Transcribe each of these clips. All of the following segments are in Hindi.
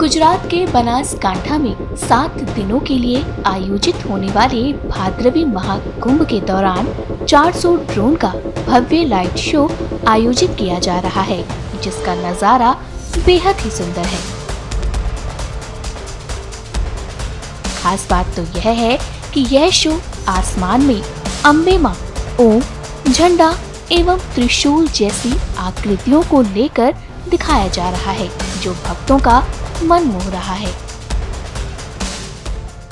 गुजरात के बनासकांठा में 7 दिनों के लिए आयोजित होने वाले भाद्रवी महाकुंभ के दौरान 400 ड्रोन का भव्य लाइट शो आयोजित किया जा रहा है, जिसका नजारा बेहद ही सुंदर है। खास बात तो यह है कि यह शो आसमान में अम्बे मां, ओम, झंडा एवं त्रिशूल जैसी आकृतियों को लेकर दिखाया जा रहा है, जो भक्तों का मन मोह रहा है।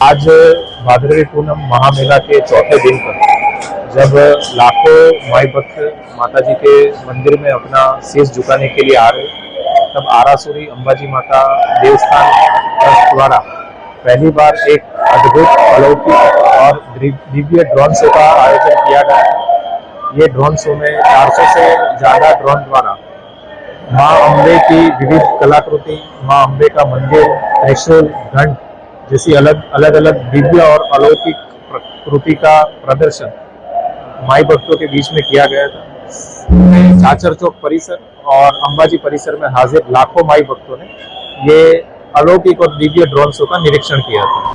आज भाद्रवी पूनम महामेला के चौथे दिन पर जब लाखों माई भक्त माता जी के मंदिर में अपना शीश झुकाने के लिए आ रहे, तब आरासुरी अंबाजी माता देवस्थान ट्रस्ट द्वारा पहली बार एक अद्भुत, अलौकिक और दिव्य ड्रोन शो का आयोजन किया गया। ये ड्रोन शो में 400 से ज्यादा ड्रोन द्वारा माँ अम्बे की विविध कलाकृति, माँ अम्बे का मंदिर, त्रिशूल, घंट जैसी अलग अलग दिव्य और अलौकिक प्रकृति का प्रदर्शन माई भक्तों के बीच में किया गया था। चाचर चौक परिसर और अंबाजी परिसर में हाजिर लाखों माई भक्तों ने ये अलौकिक और दिव्य ड्रोन शो का निरीक्षण किया था।